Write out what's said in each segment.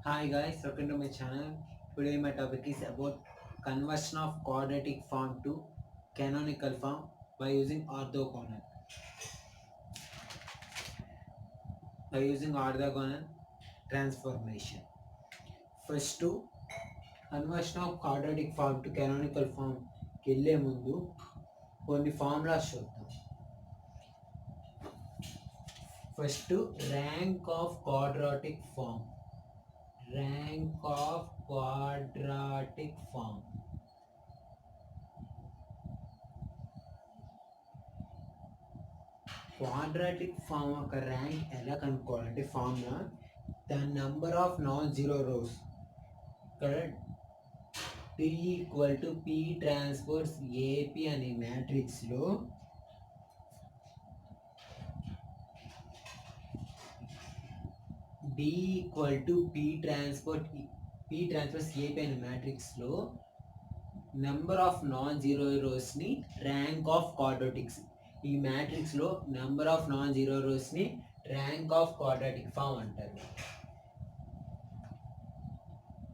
Hi guys, welcome to my channel. Today my topic is about conversion of quadratic form to canonical form by using orthogonal transformation. First to conversion of quadratic form to canonical form కెళ్ళే ముందు కొన్ని formulas చూద్దాం. First rank of quadratic form. Quadratic form యొక్క rank ఎలా కనుక్కోవాలంటే formula the number of non zero rows. ఇక్కడ T equal to P transpose AP అనే మ్యాట్రిక్స్లో D equal to P transpose AP అనే మ్యాట్రిక్స్లో నెంబర్ ఆఫ్ నాన్ జీరో రోస్ని rank of quadratics, ఈ మ్యాట్రిక్స్లో నెంబర్ ఆఫ్ నాన్ జీరో రోస్ని ర్యాంక్ ఆఫ్ క్వాడ్రాటిక్ ఫామ్ అంటారు.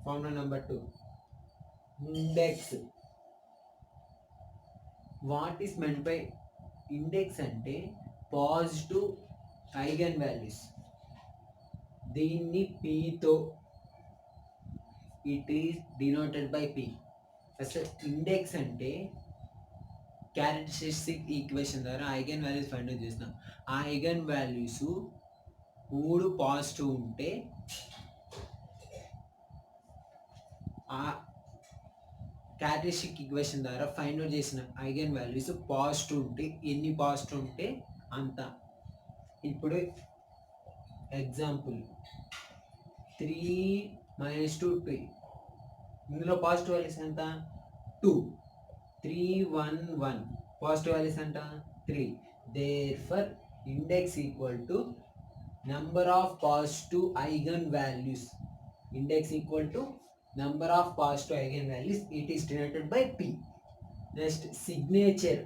Formula number 2 index. What is meant by index అంటే పాజిటివ్ ఐగన్ వాల్యూస్. దీన్ని పీతో, it is denoted by P. అసలు index అంటే క్యారెక్టరిస్టిక్ ఈక్వేషన్ ద్వారా ఐగన్ వాల్యూస్ ఫైండ్ అవుట్ చేస్తాం. ఆ ఐగన్ వాల్యూస్ 3 పాజిటివ్ ఉంటే ఆ క్యారెక్టరిస్టిక్ ఈక్వేషన్ ద్వారా ఫైండ్ అవుట్ చేసిన ఐగన్ వాల్యూస్ పాజిటివ్ ఉంటే, ఎన్ని పాజిటివ్ ఉంటే అంత. ఇప్పుడు ఎగ్జాంపుల్ 3 - 2 2. ఇందులో పాజిటివ్ వాల్యూస్ ఎంత? 2. 3 1 1. పాజిటివ్ వాల్యూస్ ఎంత? 3. Therefore index equal to number of positive eigen values. Index equal to number of positive eigenvalues. It is denoted by P. Next, signature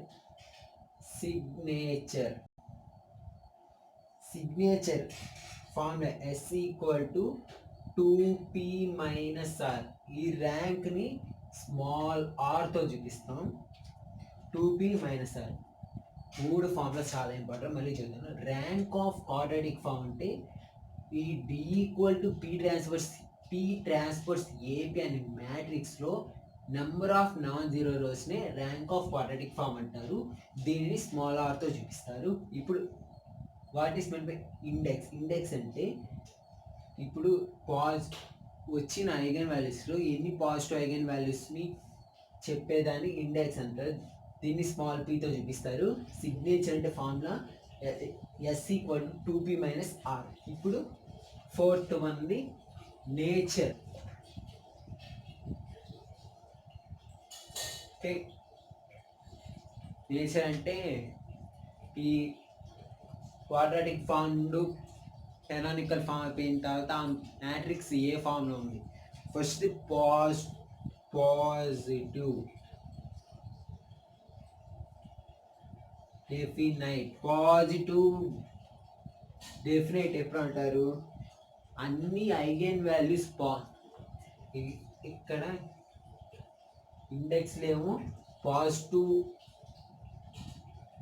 formula S equal to 2p minus r. ఈ rank ని small r తో చూపిస్తాం. 2p minus r. 3 formulas చాలా important, మళ్ళీ చూద్దాం. Rank of quadratic form అంటే ఈ D equal to P transpose AP అనే మ్యాట్రిక్స్లో నెంబర్ ఆఫ్ నాన్ జీరో రోస్నే ర్యాంక్ ఆఫ్ క్వాడ్రాటిక్ ఫామ్ అంటారు. దీనిని స్మాల్ ఆర్తో చూపిస్తారు. ఇప్పుడు what is meant by index అంటే ఇప్పుడు వచ్చిన ఐగన్ వాల్యూస్లో ఎన్ని పాజిటివ్ ఐగన్ వాల్యూస్ని చెప్పేదాన్ని ఇండెక్స్ అంటారు. దీన్ని స్మాల్ పీతో చూపిస్తారు. సిగ్నేచర్ అంటే formula S equal to 2p minus r. ఇప్పుడు 4th వన్ది నేచర్. నేచర్ అంటే ఈ క్వాడ్రాటిక్ ఫామ్ నుండి కానానికల్ ఫామ్ అయిపోయిన తర్వాత ఆ మ్యాట్రిక్స్ ఏ ఫామ్లో ఉంది. ఫస్ట్ పాజిటివ్ డెఫినైట్ ఎప్పుడు అంటారు? అన్ని ఐగన్ వాల్యూస్ ఇక్కడ ఇండెక్స్లో ఏమో పాజిటివ్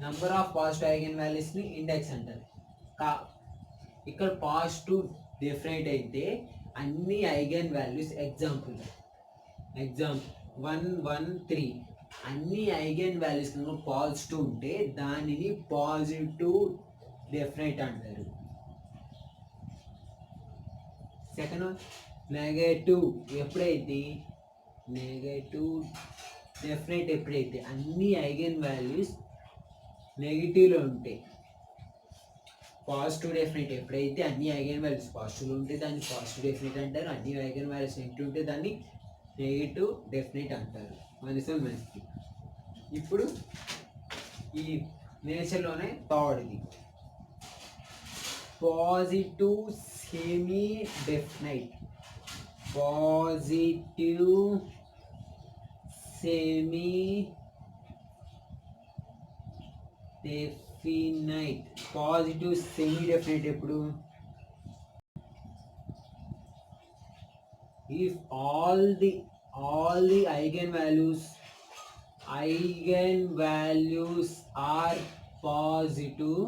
నెంబర్ ఆఫ్ పాజిటివ్ ఐగన్ వాల్యూస్ని ఇండెక్స్ అంటారు. ఇక్కడ పాజిటివ్ డెఫినైట్ అయితే అన్ని ఐగన్ వాల్యూస్ ఎగ్జాంపుల్ 1 1 3 అన్ని ఐగన్ వాల్యూస్ పాజిటివ్ ఉంటే దానిని పాజిటివ్ డెఫినైట్ అంటారు. సెకండ్ నెగటివ్ డెఫినైట్ ఎప్పుడైతే అన్ని ఐగన్ వాల్యూస్ నెగిటివ్లో ఉంటాయి. పాజిటివ్ డెఫినైట్ ఎప్పుడైతే అన్ని ఐగన్ వాల్యూస్ పాజిటివ్లో ఉంటే దాన్ని పాజిటివ్ డెఫినైట్ అంటారు. అన్ని ఐగన్ వాల్యూస్ నెగిటివ్ ఉంటే దాన్ని నెగిటివ్ డెఫినైట్ అంటారు. మనకి ఇప్పుడు ఈ నేచర్లోనే థర్డ్ది positive semi definite. Positive semi definite ఎప్పుడు? if all the eigenvalues are positive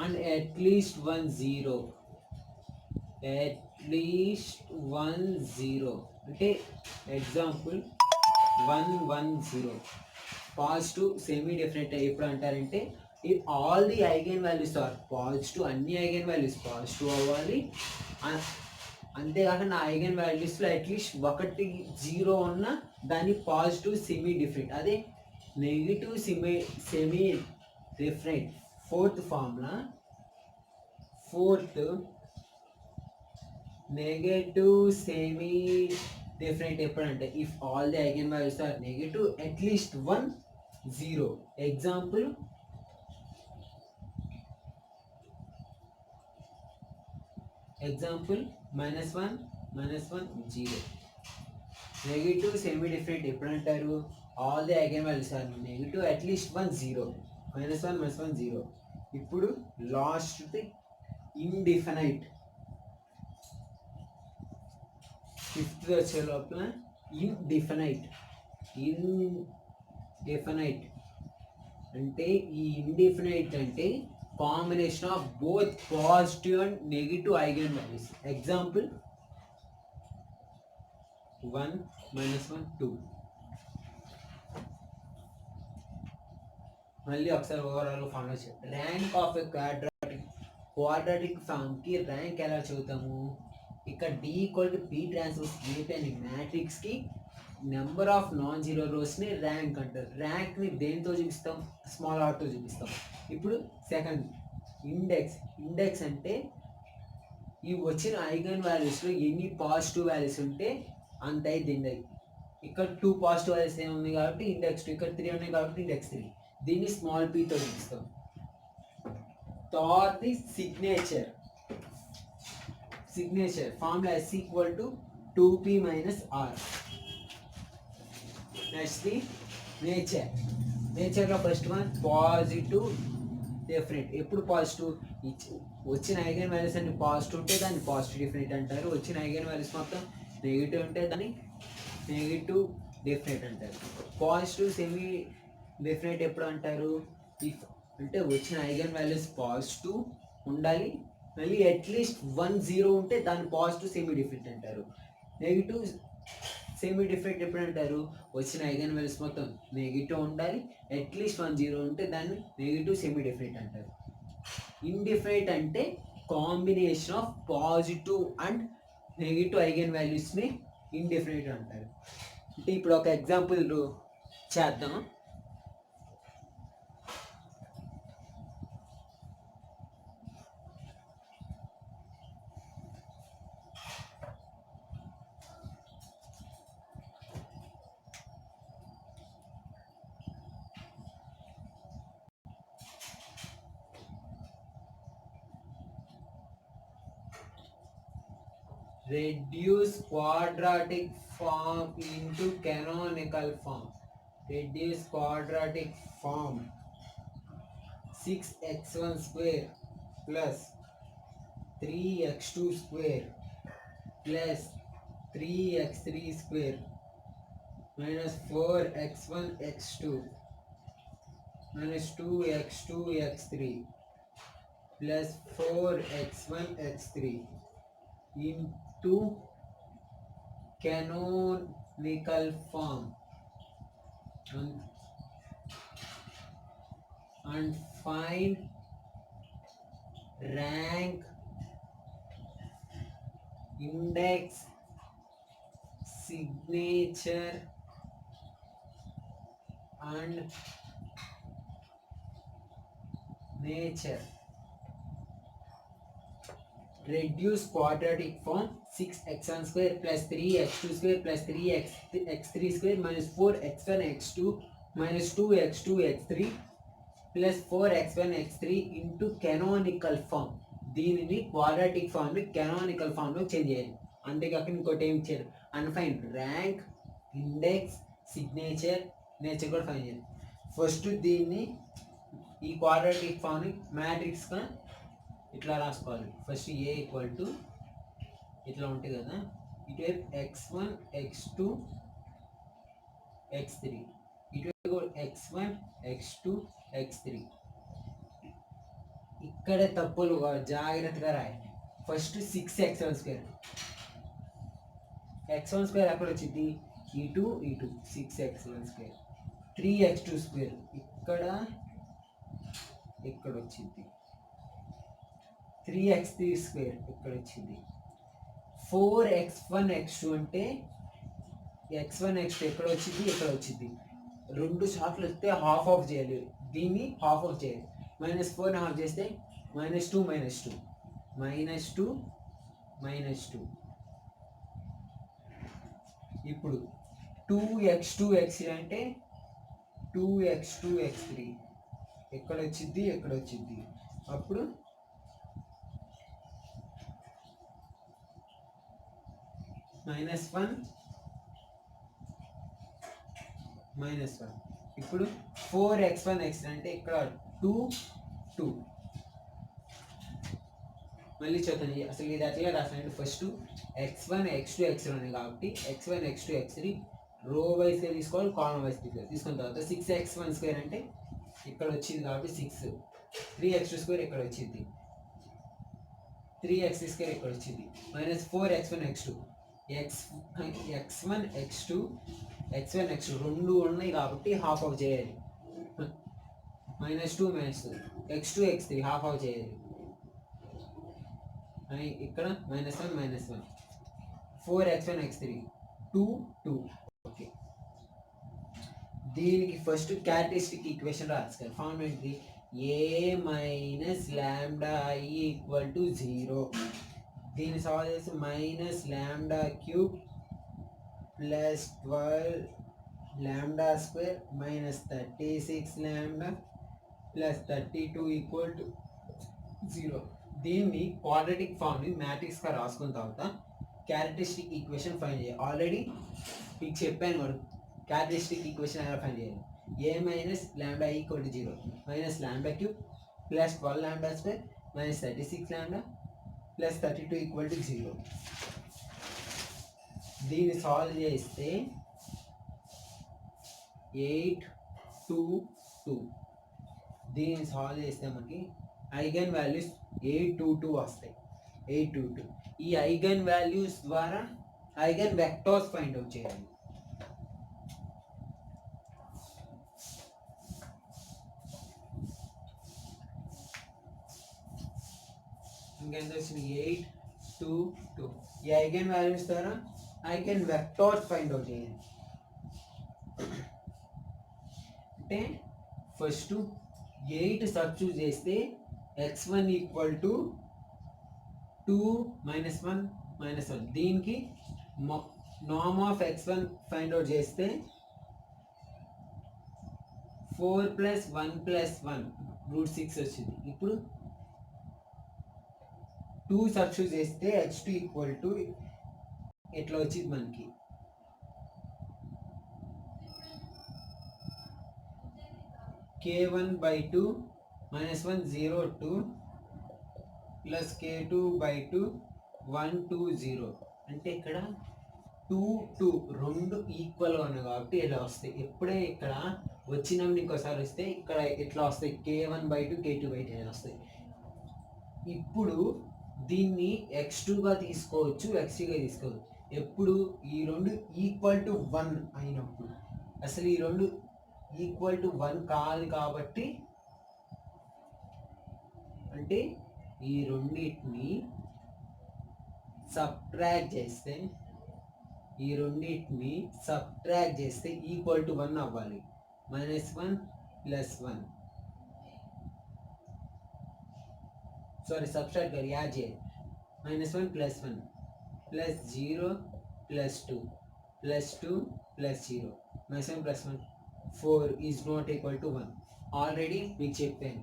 and at least one zero అంటే ఎగ్జాంపుల్ 110 పాజిటివ్ సెమీ డెఫినెట్ ఎప్పుడు అంటారంటే if all the eigenvalues are positive, అన్ని ఐగన్ వాల్యూస్ పాజిటివ్ అవ్వాలి, అంతేకాక నా ఐగన్ వాల్యూస్లో అట్లీస్ట్ ఒకటి జీరో ఉన్న దాన్ని పాజిటివ్ సెమీ డిఫరెంట్, అదే negative semi definite. Fourth negative semi definite ఎప్పుడంటే if all the eigenvalues are negative at least 10. Example -1 0. Negative semi definite ఎప్పుడు అంటారు? All the eigenvalues are negative at least 10. -1 0. ఇప్పుడు లాస్ట్ ఇండిఫినైట్, ఫిఫ్త్ వచ్చే లోపల indefinite అంటే ఈ indefinite అంటే combination of both positive and negative eigenvalues. Example 1 -1 2. మళ్ళీ ఒకసారి ఓవరాల్ ఫార్ములా చెప్పండి. ర్యాంక్ ఆఫ్ ఎ క్వాడ్రాటిక్ ఫామ్కి ర్యాంక్ ఎలా చదువుతాము? ఇక్కడ D = P ట్రాన్స్పోజ్ AP అనే మ్యాట్రిక్స్కి నెంబర్ ఆఫ్ నాన్ జీరో రోస్ని ర్యాంక్ అంటారు. ర్యాంక్ని దేనితో చూపిస్తాం? స్మాల్ ఆర్తో చూపిస్తాం. ఇప్పుడు సెకండ్ ఇండెక్స్ అంటే ఈ వచ్చిన ఐగన్ వాల్యూస్లో ఎన్ని పాజిటివ్ వాల్యూస్ ఉంటే అంత అయితే ఇండెక్స్. ఇక్కడ 2 పాజిటివ్ వాల్యూస్ ఏముంది కాబట్టి ఇండెక్స్ 2, ఇక్కడ 3 ఉన్నాయి కాబట్టి ఇండెక్స్ 3. దీన్ని స్మాల్ pతో చూపిస్తాం. Third the signature formula S = 2p - r. Next the నేచర్లో ఫస్ట్ వన్ పాజిటివ్ డెఫినెట్. ఎప్పుడు పాజిటివ్? వచ్చిన ఐగన్ వాల్యూస్ అన్ని పాజిటివ్ ఉంటే దాన్ని పాజిటివ్ డెఫినెట్ అంటారు. వచ్చిన ఐగన్ వాల్యూస్ మొత్తం నెగిటివ్ ఉంటే దాన్ని నెగిటివ్ డెఫినెట్ అంటారు. పాజిటివ్ సెమీ డెఫినెట్ ఎప్పుడు అంటారు? ఇఫ్ అంటే వచ్చిన ఐగన్ వాల్యూస్ పాజిటివ్ ఉండాలి, మళ్ళీ అట్లీస్ట్ 10 ఉంటే దాన్ని పాజిటివ్ సెమీ డిఫరెంట్ అంటారు. నెగిటివ్ సెమీ డిఫరెంట్ ఎప్పుడు అంటారు? వచ్చిన ఐగన్ వాల్యూస్ మొత్తం నెగిటివ్ ఉండాలి, అట్లీస్ట్ 10 ఉంటే దాన్ని నెగిటివ్ సెమీ డిఫరెంట్ అంటారు. ఇండిఫరెంట్ అంటే combination of positive and negative ఐగన్ వాల్యూస్ని ఇండిఫరెంట్ అంటారు. అంటే ఇప్పుడు ఒక ఎగ్జాంపుల్ చేద్దాం. Reduce quadratic form into canonical form. Reduce quadratic form 6x1 square plus 3x2 square plus 3x3 square minus 4x1 x2 minus 2x2 x3 plus 4x1 x3 into canonical form and find rank, index, signature and nature. Reduce quadratic form 6x1 square plus 3x2 square plus 3x3 square minus 4x1 x2 minus 2x2 x3 plus 4x1 x3 into canonical form. దీనిని quadratic ఫామ్ని canonical ఫామ్లో change చేయాలి. అంతేకాక ఇంకోటి ఏం చేయాలి? And find rank, index, signature, nature కూడా find చేయాలి. ఫస్ట్ దీన్ని ఈ క్వాడ్రాటిక్ ఫామ్ని మ్యాట్రిక్స్గా ఇట్లా రాసుకోవాలి. ఫస్ట్ A = ఇట్లా ఉంటుంది కదా, ఇటువైపు x1 x2 x3, ఇటువైపు x1 x2 x3. ఇక్కడ తప్పులు జాగ్రత్తగా రాయండి. ఫస్ట్ 6x1², x1² ఎక్కడ వచ్చింది, ఇటు 6x1², 3x2² ఇక్కడ వచ్చింది, 3x3² ఇక్కడ వచ్చింది, 4x1 x2 అంటే x1 x2 ఎక్కడ వచ్చింది, ఇక్కడ వచ్చింది. 2 షార్ట్లు వస్తే హాఫ్ ఆఫ్ చేయాలి, దీన్ని హాఫ్ ఆఫ్ చేయాలి. -4ని హాఫ్ చేస్తే -2 -2 -2. ఇప్పుడు 2x2 x3 అంటే 2x2 x3 ఎక్కడ వచ్చింది, ఎక్కడ వచ్చింది. అప్పుడు -1 -1. ఇప్పుడు 4x1 x3 అంటే ఇక్కడ 2 మళ్ళీ చూద్దాం అసలు ఇది అట్లా రాసినట్టు. ఫస్ట్ x1 x2 x3 ఉంది కాబట్టి x1 x2 x3 రో వైస్గా తీసుకోవాలి, కాలమ్ వైస్ తీసుకున్న తర్వాత 6x1² అంటే ఇక్కడ వచ్చింది కాబట్టి 6, 3x2² ఇక్కడ వచ్చింది, 3x3² ఇక్కడ వచ్చింది, -4x1 x2 x1 x2 రెండు ఉన్నాయి కాబట్టి హాఫ్ ఆఫ్ చేయాలి. -2 -2 x2 x3 హాఫ్ ఆఫ్ చేయాలి. ఇక్కడ -1 -1 4x1 x3 2 ఓకే. దీనికి ఫస్ట్ క్యారెక్టరిస్టిక్ ఈక్వేషన్ రాసుకోవాలి. ఫార్మ్ ఏంటి, a - λi = 0. దీన్ని సాల్వ్ చేసి -λ³ + 12 λ² -36λ + 32 = 0. దీన్ని క్వాడ్రాటిక్ ఫామ్ని మ్యాట్రిక్స్గా రాసుకున్న తర్వాత క్యారెక్టరిస్టిక్ ఈక్వేషన్ ఫైండ్ చేయాలి. ఆల్రెడీ మీకు చెప్పాను వాడు క్యారెక్టరిస్టిక్ ఈక్వేషన్ ఎలా ఫైండ్ చేయాలి. a - λi = 0 -λ³ + 12λ² -36λ + 32 = 0. దీన్ని సాల్వ్ చేస్తే 8 2 2. దీన్ని సాల్వ్ చేస్తే మనకి ఐగన్ వాల్యూస్ 822 వస్తాయి. 822 ఈ ఐగన్ వాల్యూస్ ద్వారా ఐగన్ వెక్టర్స్ ఫైండ్ అవుట్ చేయాలి. ఇంకెంత వచ్చింది, 8 2 2. ఈ ఐగన్ వాల్యూస్ ద్వారా ఐగన్ వెక్టర్స్ ఫైండ్ అవుట్ చేయాలి. అంటే ఫస్ట్ 8 సబ్స్టిట్యూట్ చేస్తే x1 = 2 -1 -1. దీనికి norm of x1 find out చేస్తే 4 + 1 + 1 √6 వచ్చింది. ఇప్పుడు 2 సబ్స్టిట్యూట్ చేస్తే x2 = ఎట్లా వచ్చింది మనకి, k1/2 -1 0 2 + k2/2 1 2 0. అంటే ఇక్కడ 2 2 రెండు ఈక్వల్గా ఉన్నాయి కాబట్టి ఇలా వస్తాయి. ఎప్పుడే ఇక్కడ వచ్చినప్పుడు ఇంకోసారి వస్తే ఇక్కడ ఇట్లా వస్తాయి, k1/2 k2/2 అని వస్తాయి. ఇప్పుడు దీన్ని x2గా తీసుకోవచ్చు, x3గా తీసుకోవచ్చు. ఎప్పుడు ఈ రెండు = 1 అయినప్పుడు. అసలు ఈ రెండు = 1 కాదు కాబట్టి, అంటే ఈ రెండింటిని సబ్ట్రాక్ట్ చేస్తే =1 అవ్వాలి. -1 + 1 సారీ సబ్ట్రాక్ట్ కాదు, యాడ్ చేయాలి. -1 + 1 + 0 + 2 + 2 + 0 -1 + 1 4 ≠ 1. ఆల్రెడీ మీకు చెప్పాను.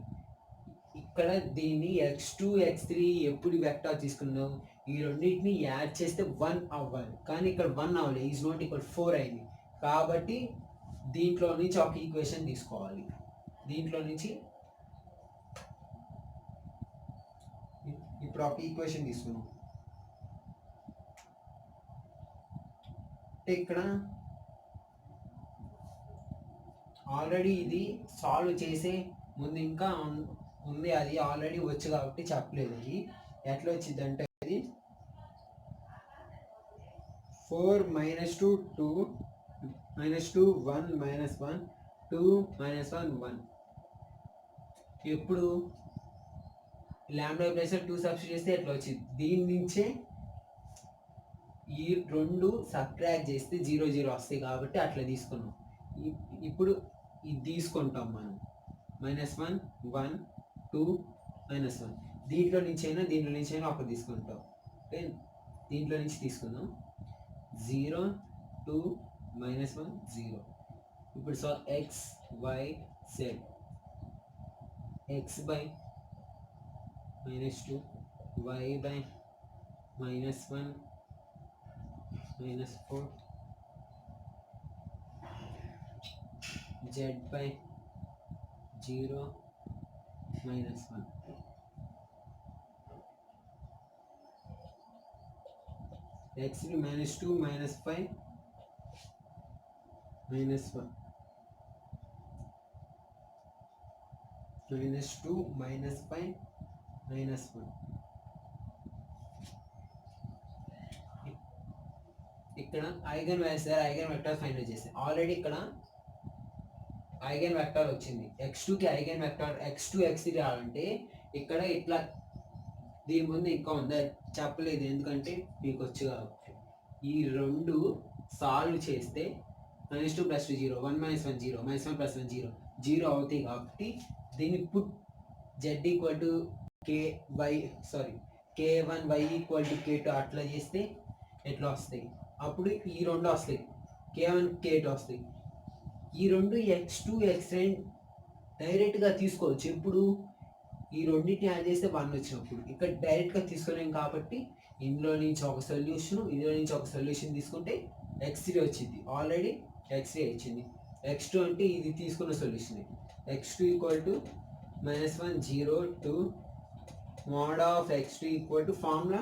ఇక్కడ దీన్ని x2 x3 ఎప్పుడు వెక్టర్ తీసుకున్నాం, ఈ రెండింటిని యాడ్ చేస్తే 1 అవ్వాలి. కానీ ఇక్కడ 1 అవ్వాలి, ≠ 4 అయింది. కాబట్టి దీంట్లో నుంచి ఒక ఈక్వేషన్ తీసుకోవాలి. దీంట్లో నుంచి ఇప్పుడు ఒక ఈక్వేషన్ తీసుకున్నాం. ఇక్కడ ఆల్రెడీ ఇది సాల్వ్ చేసే ముందు ఇంకా ఉంది, అది ఆల్రెడీ వచ్చు కాబట్టి చెప్పలేదు. అది ఎట్లా వచ్చింది అంటే అది 4 - 2 2 -2 1 -1 2 -1 1. ఎప్పుడు లాంబ్డా ప్లేస్ 2 సబ్స్టిట్యూట్ చేస్తే ఎట్లా వచ్చింది, దీని నుంచే ఈ రెండు సబ్ట్రాక్ట్ చేస్తే 0 0 వస్తాయి కాబట్టి అట్లా తీసుకున్నాం. ఇప్పుడు ఇది తీసుకుంటాం మనం -1 1 2 -1. దీంట్లో నుంచి అయినా ఒకటి తీసుకుంటాం. ఓకే, దీంట్లో నుంచి తీసుకుందాం 0 2 -1 0. ఇప్పుడు so x y z, x by -2 y by -1 -4 z by 0 -1. x -2 -5 -1 -2 -5 -1. ఇక్కడ eigen values eigen vector find out చేస్తే ఆల్రెడీ ఇక్కడ ఐగన్ వెక్టర్ వచ్చింది. x2కి ఐగన్ వెక్టర్ x2 x3 రావాలంటే ఇక్కడ ఇట్లా దీని ముందు ఇంకా ఉందా చెప్పలేదు, ఎందుకంటే మీకు వచ్చు కాబట్టి. ఈ రెండు సాల్వ్ చేస్తే -2 + 2 0 1 - 1 0 -1 + 1 0 0 అవుతాయి కాబట్టి దీన్ని put z k1 y k2 అట్లా చేస్తే ఎట్లా వస్తాయి, అప్పుడు ఈ రెండు వస్తాయి, k1 k2 వస్తాయి. ఈ రెండు x2 x3 డైరెక్ట్గా తీసుకోవచ్చు. ఇప్పుడు ఈ రెండింటిని యాడ్ చేస్తే 1 వచ్చినప్పుడు ఇక్కడ డైరెక్ట్గా తీసుకోలేం కాబట్టి ఇందులో నుంచి ఒక సొల్యూషన్ తీసుకుంటే x3 వచ్చింది. ఆల్రెడీ x3 వచ్చింది. x2 అంటే ఇది తీసుకున్న solution. x2 = -1 0 2 mod of x2 = formula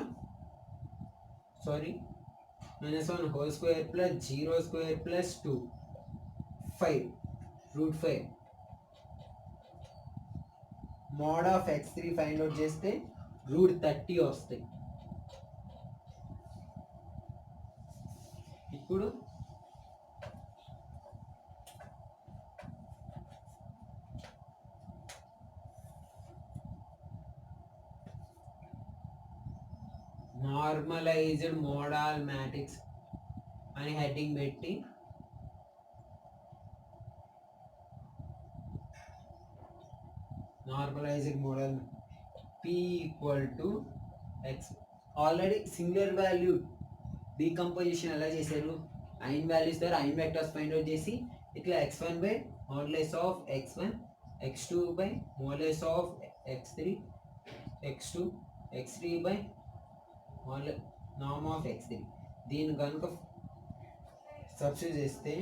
-1 whole square plus 0 square plus 2 5 √5. mod of x3 find out చేస్తే √30 వస్తాయి. ఇప్పుడు నార్మలైజ్డ్ మోడల్ మ్యాట్రిక్స్ అని హెడ్డింగ్ పెట్టి normalised model p = x. Already singular value decomposition ఎలా చేశారు, ఐన్ వాల్యూస్ ద్వారా ఐన్ వెక్టర్స్ ఫైండ్ అవుట్ చేసి ఇట్లా x1 by modulus of x1 x2 by modulus of x3 x2 x3 by norm of x3. దీన్ని కనుక substitute చేస్తే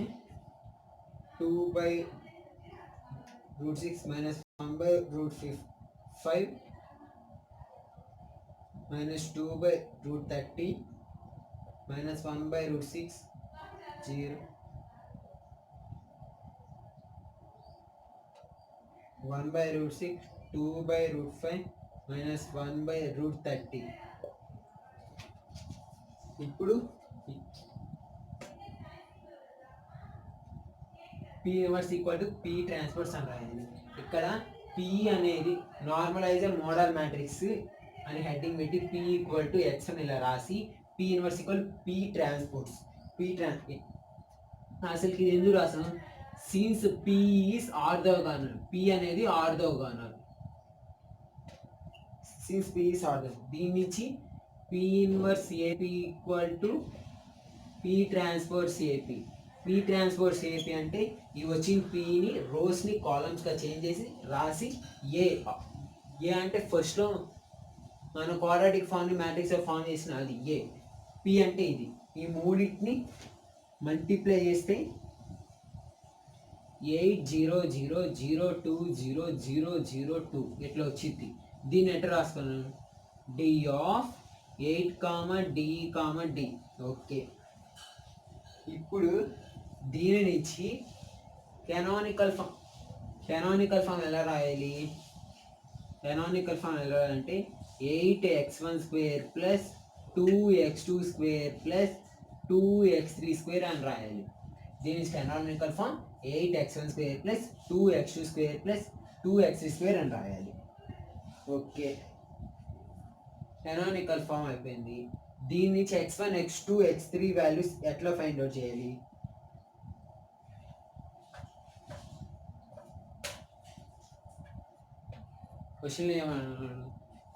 2/√6 - 1/√5 -2/√30 -1/√6 0 1/√6 2/√5 -1/√30. ఇప్పుడు P ఇన్వర్స్ = P ట్రాన్స్పోర్ట్స్ అని రాయింది. ఇక్కడ P అనేది నార్మలైజ్డ్ మోడల్ మ్యాట్రిక్స్ అని హెడ్డింగ్ పెట్టి P = x అని ఇలా రాసి P ఇన్వర్స్ = P ట్రాన్స్పోర్ట్స్. అసలుకి ఇది ఎందుకు రాసాం, since P is orthogonal, P అనేది orthogonal, since P is orthogonal. దీని నుంచి P inverse AP = P transports AP. P transports AP అంటే ఈ వచ్చిన Pని రోస్ని కాలమ్స్గా చేంజ్ చేసి రాసి ఏ అంటే ఫస్ట్లో మన క్వాడ్రాటిక్ ఫామ్ని మ్యాట్రిక్స్ ఫామ్ చేసిన అది ఏ. P అంటే ఇది. ఈ మూడింటిని మల్టిప్లై చేస్తే 800020002 ఇట్లా వచ్చింది. దీన్ని ఎట్లా రాసుకున్నాను, D of 8, D, D. Okay, ఇప్పుడు దీనిని ఇచ్చి కెనానికల్ ఫామ్ ఎలా రాయాలి? కెనానికల్ ఫామ్ ఎలా రాయాలంటే 8x1² plus 2x2² plus 2x3² అని రాయాలి. దీని canonical form 8x1² plus 2x2² plus 2x3² అని రాయాలి. ఓకే, కెనానికల్ ఫామ్ అయిపోయింది. దీని నుంచి x1, x2, x3 వాల్యూస్ ఎట్లా ఫైండ్ అవుట్ చేయాలి? క్వశ్చన్ ఏమన్నాడు?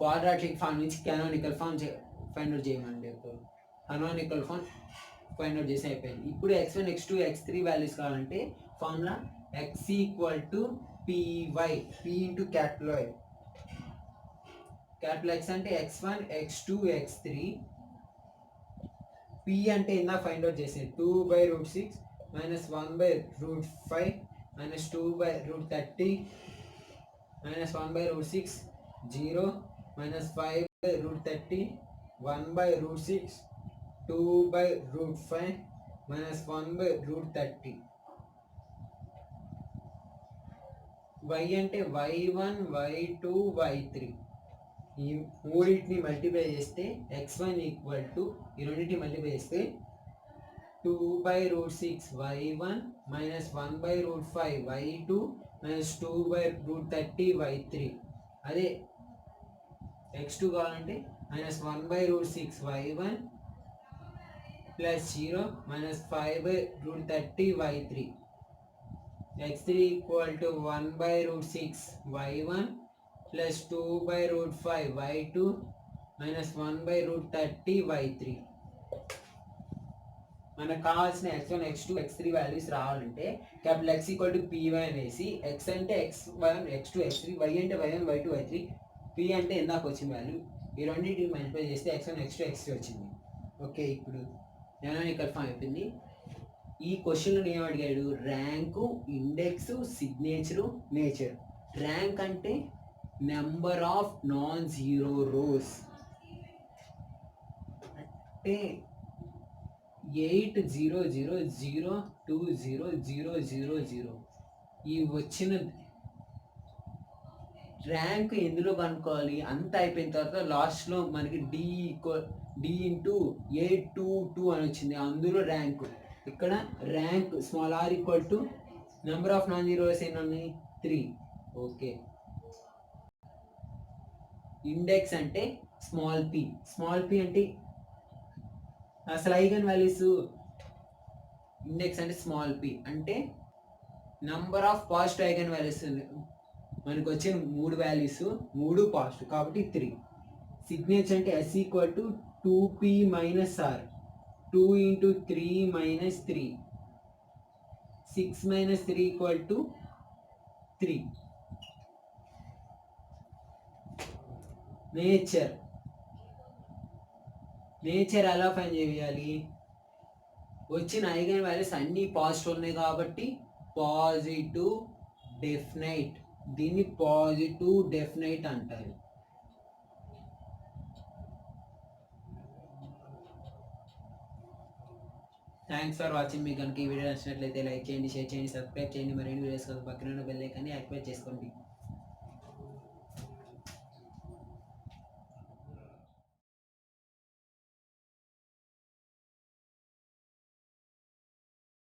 క్వాడ్రాటిక్ ఫామ్ నుంచి కెనానికల్ ఫామ్ ఫైండ్ అవుట్ చేయమండి. కెనానికల్ ఫామ్ ఫైండ్ అవుట్ చేసి అయిపోయింది. ఇప్పుడు x1, x2, x3 వాల్యూస్ కావాలంటే formula x equal to py, p into capital Y. Capital X అంటే x1, x2, x3. p అంటే ఇందా ఫైండ్ అవుట్ చేసేది 2/√6 minus 1/√5 minus 2/√30 minus 1/√6 0 minus 5/√30 1/√6 2/√5 minus 1/√30. y అంటే y1, y2, y3. ఈ మూడింటిని మల్టిప్లై చేస్తే x1 equal to ఈ రెండింటిని మల్టిప్లై చేస్తే 2/√6 y1 minus 1/√5 y2 minus 2/√30 y3. అదే x2 కావాలంటే minus 1/√6 y1 plus 0 minus 5/√30 y3. x3 equal to 1/√6 y1 plus 2/√5 y2 minus 1/√30 y3. మనకు కావాల్సిన x1, x2, x3 వాల్యూస్ రావాలంటే capital X equal to py అనేసి x అంటే x1, x2, x3, y అంటే y1, y2, y3, p అంటే ఇందాక వచ్చిన value, ఈ రెండింటిని మల్టిప్లై చేస్తే x1, x2, x3 వచ్చింది. ఓకే, ఇప్పుడు కెనానికల్ ఫామ్ అయిపోయింది. ఈ క్వశ్చన్లో ఏం అడిగాడు? Rank, index, signature, nature. Rank అంటే number of non zero rows. అంటే 800020000 ఈ వచ్చిన ర్యాంక్ ఎందులో కనుక్కోవాలి? అంత అయిపోయిన తర్వాత లాస్ట్లో మనకి d ఇంటూ 822 అని వచ్చింది, అందులో ర్యాంకు. ఇక్కడ rank small r equal to number of non zeros ఎన్ని ఉన్నాయి? 3. ఓకే, ఇండెక్స్ అంటే స్మాల్ p. స్మాల్ p అంటే అసలు ఐగన్ వాల్యూస్. ఇండెక్స్ అంటే స్మాల్ p అంటే number of positive eigen values. మనకు వచ్చిన 3 వాల్యూస్, 3 పాజిటివ్ కాబట్టి 3. సిగ్నేచర్ అంటే s equal to 2p minus r, 2 into 3 minus 3, 6 minus 3 equal to 3. Nature ఎలా ఫైండ్ చేయాలి? వచ్చిన ఐగన్ వాల్యూస్ అన్నీ పాజిటివ్ ఉన్నాయి కాబట్టి పాజిటివ్ డెఫినైట్. దీన్ని పాజిటివ్ డెఫినైట్ అంటారు. Thanks for watching. మీకు కనుక ఈ వీడియో నచ్చినట్లయితే లైక్ చేయండి, షేర్ చేయండి, సబ్స్క్రైబ్ చేయండి. మరిన్ని వీడియోస్ కోసం పక్కన ఉన్న బెల్ ఐకాన్ని యాక్టివేట్ చేసుకోండి.